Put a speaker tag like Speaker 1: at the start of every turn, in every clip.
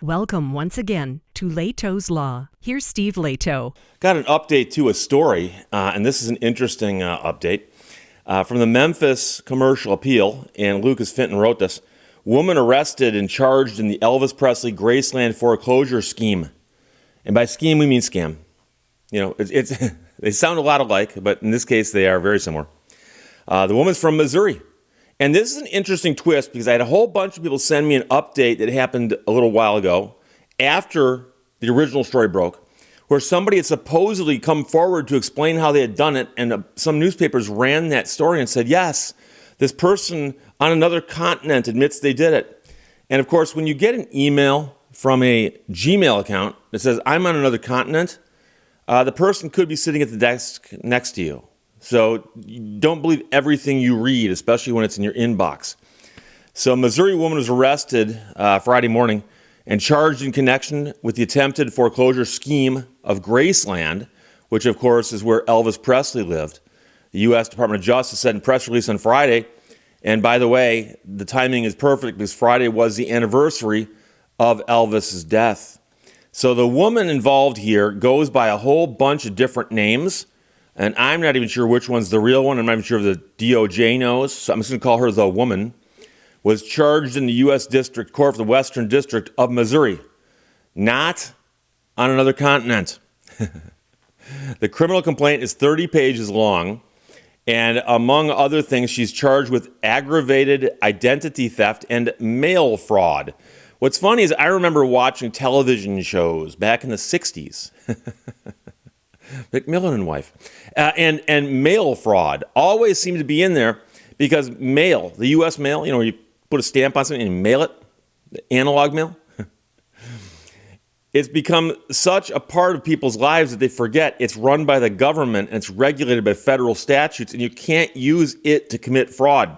Speaker 1: Welcome once again to Lehto's Law. Here's Steve Lehto.
Speaker 2: Got an update to a story, and this is an interesting update. From the Memphis Commercial Appeal, and Lucas Fenton wrote this. Woman arrested and charged in the Elvis Presley Graceland foreclosure scheme. And by scheme, we mean scam. You know, they sound a lot alike, but in this case, they are very similar. The woman's from Missouri. And this is an interesting twist because I had a whole bunch of people send me an update that happened a little while ago after the original story broke, where somebody had supposedly come forward to explain how they had done it, and some newspapers ran that story and said, yes, this person on another continent admits they did it. And of course, when you get an email from a Gmail account that says, I'm on another continent, the person could be sitting at the desk next to you. So don't believe everything you read, especially when it's in your inbox. So a Missouri woman was arrested Friday morning and charged in connection with the attempted foreclosure scheme of Graceland, which of course is where Elvis Presley lived. The U.S. Department of Justice said in a press release on Friday, and by the way, the timing is perfect because Friday was the anniversary of Elvis's death. So the woman involved here goes by a whole bunch of different names, and I'm not even sure which one's the real one. I'm not even sure if the DOJ knows, so I'm just going to call her the woman, was charged in the U.S. District Court for the Western District of Missouri, not on another continent. The criminal complaint is 30 pages long, and among other things, she's charged with aggravated identity theft and mail fraud. What's funny is I remember watching television shows back in the 60s. McMillan and wife. And mail fraud always seemed to be in there because mail, the U.S. mail, you know, you put a stamp on something and you mail it, the analog mail. It's become such a part of people's lives that they forget it's run by the government and it's regulated by federal statutes, and you can't use it to commit fraud.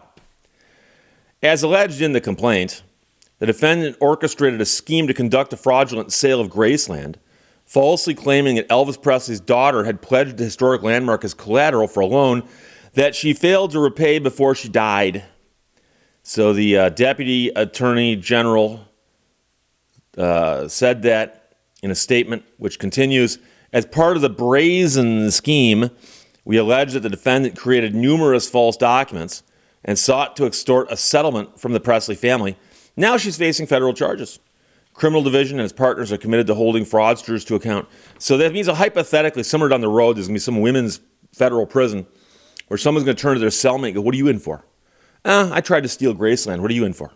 Speaker 2: As alleged in the complaint, the defendant orchestrated a scheme to conduct a fraudulent sale of Graceland, falsely claiming that Elvis Presley's daughter had pledged the historic landmark as collateral for a loan that she failed to repay before she died. So the Deputy Attorney General said that in a statement, which continues, as part of the brazen scheme, we allege that the defendant created numerous false documents and sought to extort a settlement from the Presley family. Now she's facing federal charges. Criminal Division and its partners are committed to holding fraudsters to account. So that means hypothetically, somewhere down the road, there's going to be some women's federal prison where someone's going to turn to their cellmate and go, what are you in for? I tried to steal Graceland. What are you in for?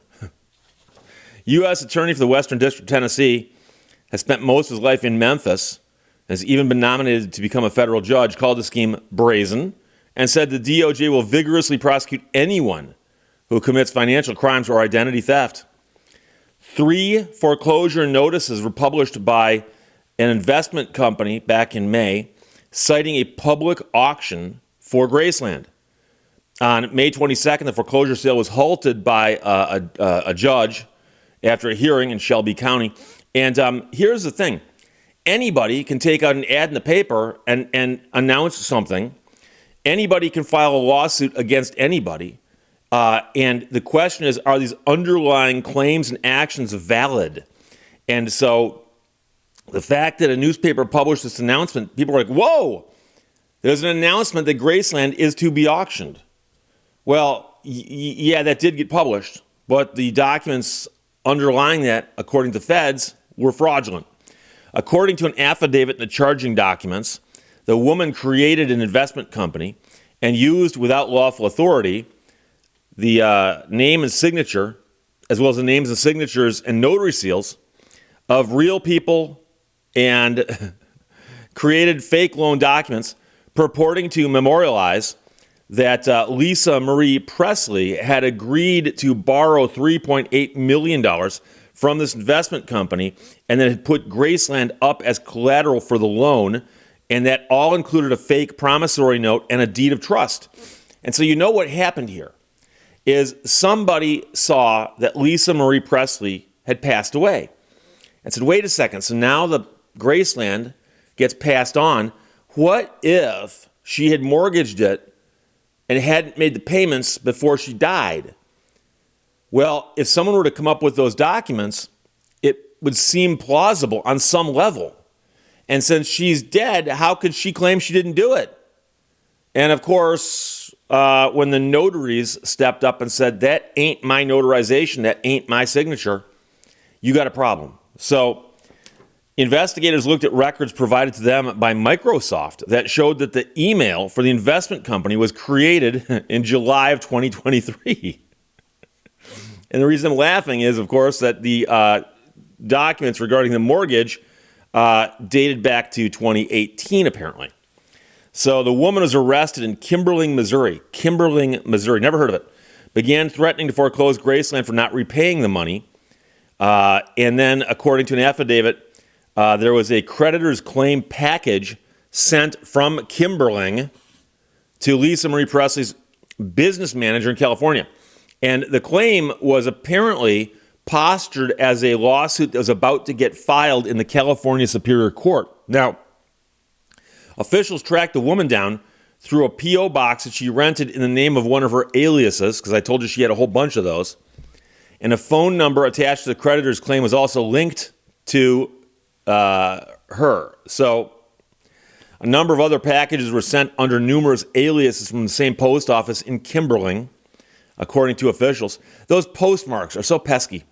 Speaker 2: U.S. Attorney for the Western District of Tennessee has spent most of his life in Memphis, has even been nominated to become a federal judge, called the scheme brazen, and said the DOJ will vigorously prosecute anyone who commits financial crimes or identity theft. 3 foreclosure notices were published by an investment company back in May, citing a public auction for Graceland. On May 22nd, the foreclosure sale was halted by a judge after a hearing in Shelby County. And here's the thing. Anybody can take out an ad in the paper and announce something. Anybody can file a lawsuit against anybody. And the question is, are these underlying claims and actions valid? And so the fact that a newspaper published this announcement, people are like, whoa, there's an announcement that Graceland is to be auctioned. Well, yeah, that did get published, but the documents underlying that, according to feds, were fraudulent. According to an affidavit in the charging documents, the woman created an investment company and used without lawful authority the name and signature, as well as the names and signatures and notary seals of real people, and created fake loan documents purporting to memorialize that Lisa Marie Presley had agreed to borrow $3.8 million from this investment company and then had put Graceland up as collateral for the loan, and that all included a fake promissory note and a deed of trust. And so you know what happened here is somebody saw that Lisa Marie Presley had passed away and said, wait a second, so now the Graceland gets passed on. What if she had mortgaged it and hadn't made the payments before she died? Well, if someone were to come up with those documents, it would seem plausible on some level. And since she's dead, how could she claim she didn't do it? And of course, when the notaries stepped up and said, that ain't my notarization, that ain't my signature, you got a problem. So investigators looked at records provided to them by Microsoft that showed that the email for the investment company was created in July of 2023. And the reason I'm laughing is, of course, that the documents regarding the mortgage dated back to 2018, apparently. So the woman was arrested in Kimberling, Missouri. Never heard of it. Began threatening to foreclose Graceland for not repaying the money. And then, according to an affidavit, there was a creditor's claim package sent from Kimberling to Lisa Marie Presley's business manager in California. And the claim was apparently postured as a lawsuit that was about to get filed in the California Superior Court. Now, officials tracked the woman down through a P.O. box that she rented in the name of one of her aliases, because I told you she had a whole bunch of those. And a phone number attached to the creditor's claim was also linked to her. So a number of other packages were sent under numerous aliases from the same post office in Kimberling, according to officials. Those postmarks are so pesky.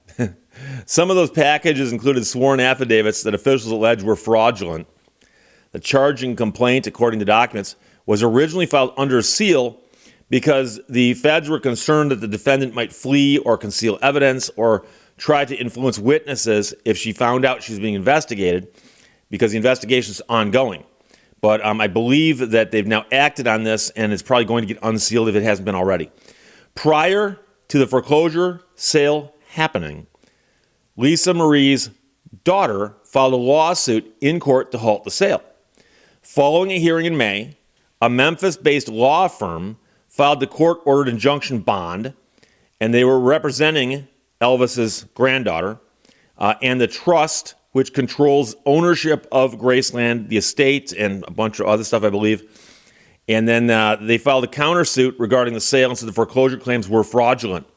Speaker 2: Some of those packages included sworn affidavits that officials alleged were fraudulent. The charging complaint, according to documents, was originally filed under seal because the feds were concerned that the defendant might flee or conceal evidence or try to influence witnesses if she found out she's being investigated, because the investigation is ongoing. But I believe that they've now acted on this, and it's probably going to get unsealed if it hasn't been already. Prior to the foreclosure sale happening, Lisa Marie's daughter filed a lawsuit in court to halt the sale. Following a hearing in May, a Memphis-based law firm filed the court-ordered injunction bond, and they were representing Elvis's granddaughter and the trust which controls ownership of Graceland, the estate, and a bunch of other stuff, I believe. And then they filed a countersuit regarding the sale and said the foreclosure claims were fraudulent.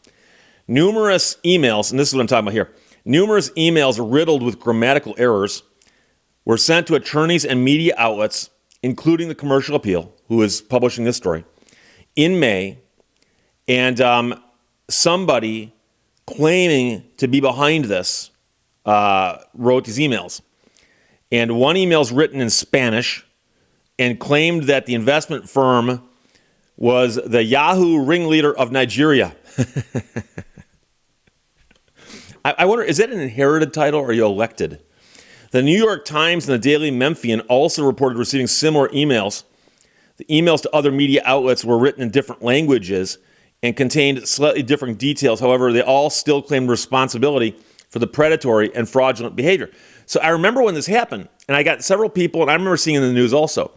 Speaker 2: Numerous emails, and this is what I'm talking about here, numerous emails riddled with grammatical errors were sent to attorneys and media outlets, including the Commercial Appeal, who is publishing this story, in May. And somebody claiming to be behind this wrote these emails. And one email is written in Spanish and claimed that the investment firm was the Yahoo ringleader of Nigeria. I wonder, is that an inherited title or are you elected? The New York Times and the Daily Memphian also reported receiving similar emails. The emails to other media outlets were written in different languages and contained slightly different details. However, they all still claimed responsibility for the predatory and fraudulent behavior. So I remember when this happened, and I got several people, and I remember seeing in the news also,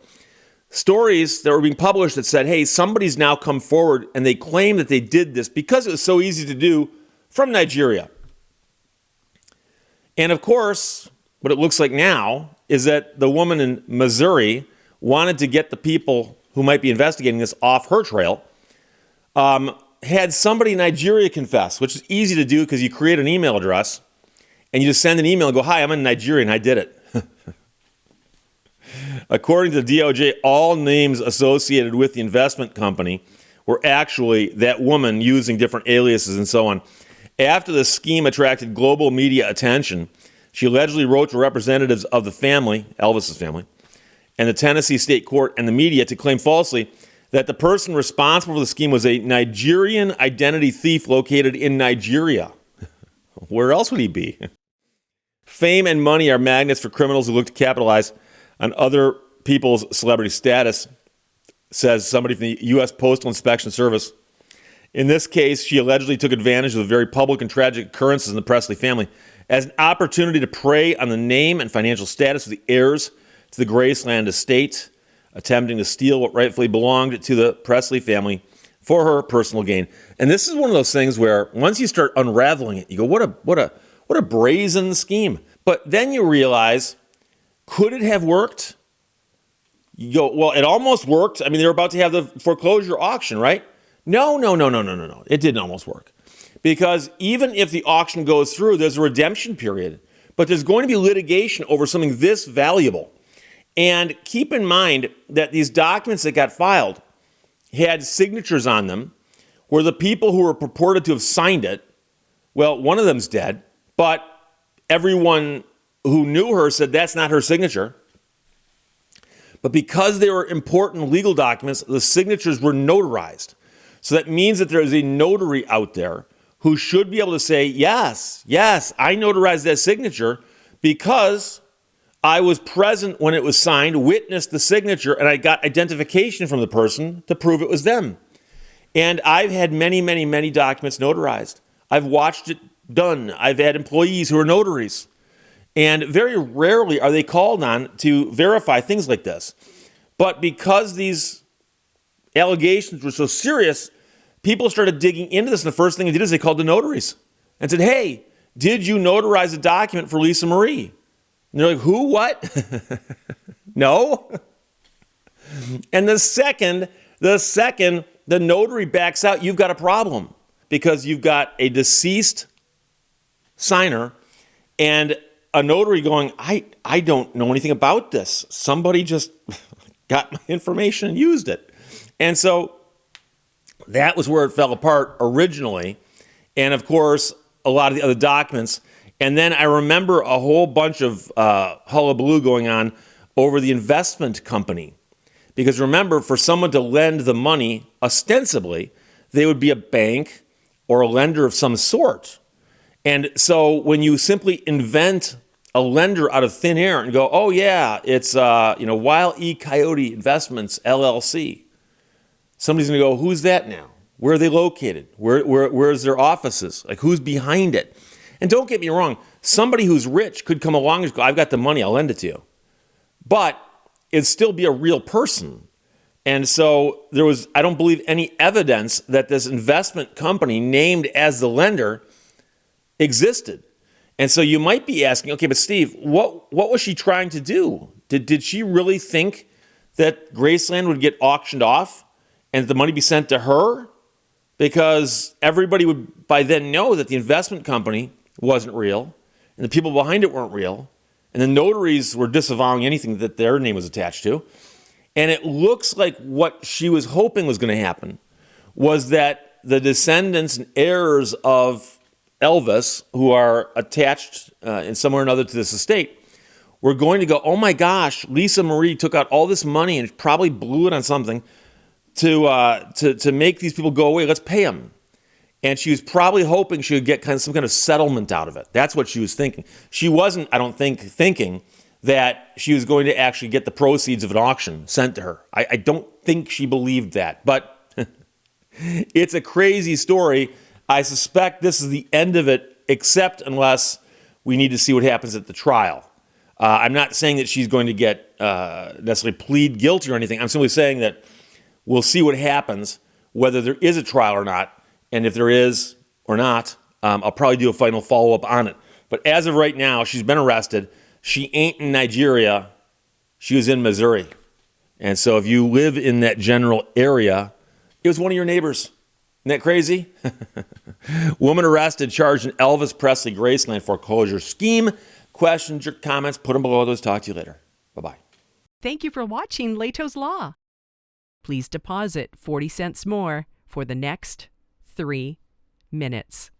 Speaker 2: stories that were being published that said, hey, somebody's now come forward and they claim that they did this because it was so easy to do from Nigeria. And of course, what it looks like now is that the woman in Missouri wanted to get the people who might be investigating this off her trail, had somebody in Nigeria confess, which is easy to do because you create an email address and you just send an email and go, hi, I'm in Nigeria and I did it. According to the DOJ, all names associated with the investment company were actually that woman using different aliases and so on. After the scheme attracted global media attention, she allegedly wrote to representatives of the family, Elvis's family, and the Tennessee State Court and the media to claim falsely that the person responsible for the scheme was a Nigerian identity thief located in Nigeria. Where else would he be? Fame and money are magnets for criminals who look to capitalize on other people's celebrity status, says somebody from the U.S. Postal Inspection Service. In this case, she allegedly took advantage of the very public and tragic occurrences in the Presley family as an opportunity to prey on the name and financial status of the heirs to the Graceland estate, attempting to steal what rightfully belonged to the Presley family for her personal gain. And this is one of those things where once you start unraveling it, you go, what a brazen scheme. But then you realize, could it have worked? You go, well, it almost worked. I mean, they were about to have the foreclosure auction, right? No. It didn't almost work. Because even if the auction goes through, there's a redemption period. but there's going to be litigation over something this valuable. And keep in mind that these documents that got filed had signatures on them where the people who were purported to have signed it, well, one of them's dead, but everyone who knew her said that's not her signature. But because they were important legal documents, the signatures were notarized. So that means that there is a notary out there who should be able to say, yes, I notarized that signature because I was present when it was signed, witnessed the signature, and I got identification from the person to prove it was them. And I've had many documents notarized. I've watched it done. I've had employees who are notaries. And very rarely are they called on to verify things like this. But because these allegations were so serious, people started digging into this. And the first thing they did is they called the notaries and said, hey, did you notarize a document for Lisa Marie? And they're like, who, what? No. And the second the notary backs out, you've got a problem because you've got a deceased signer and a notary going, I don't know anything about this. Somebody just got my information and used it. And so that was where it fell apart originally. And of course, a lot of the other documents. And then I remember a whole bunch of hullabaloo going on over the investment company. Because remember, for someone to lend the money, ostensibly, they would be a bank or a lender of some sort. And so when you simply invent a lender out of thin air and go, oh yeah, it's Wild E. Coyote Investments, LLC. Somebody's going to go, who's that now? Where are they located? Where's their offices? Like, who's behind it? And don't get me wrong, somebody who's rich could come along and go, I've got the money, I'll lend it to you. But it'd still be a real person. And so there was, I don't believe, any evidence that this investment company named as the lender existed. And so you might be asking, okay, but Steve, what was she trying to do? Did she really think that Graceland would get auctioned off and the money be sent to her? Because everybody would by then know that the investment company wasn't real and the people behind it weren't real. And the notaries were disavowing anything that their name was attached to. And it looks like what she was hoping was going to happen was that the descendants and heirs of Elvis, who are attached in some way or another to this estate, were going to go, oh my gosh, Lisa Marie took out all this money and probably blew it on something to make these people go away. Let's pay them. And she was probably hoping she would get some kind of settlement out of it. That's what she was thinking. She wasn't, I don't think, thinking that she was going to actually get the proceeds of an auction sent to her. I don't think she believed that. But it's a crazy story. I suspect this is the end of it, except unless we need to see what happens at the trial. I'm not saying that she's going to get necessarily plead guilty or anything. I'm simply saying that we'll see what happens, whether there is a trial or not. And if there is or not, I'll probably do a final follow-up on it. But as of right now, she's been arrested. She ain't in Nigeria. She was in Missouri. And so if you live in that general area, it was one of your neighbors. Isn't that crazy? Woman arrested, charged in Elvis Presley Graceland foreclosure scheme. Questions or comments, put them below those. Talk to you later. Bye-bye.
Speaker 1: Thank you for watching Lehto's Law. Please deposit 40 cents more for the next 3 minutes.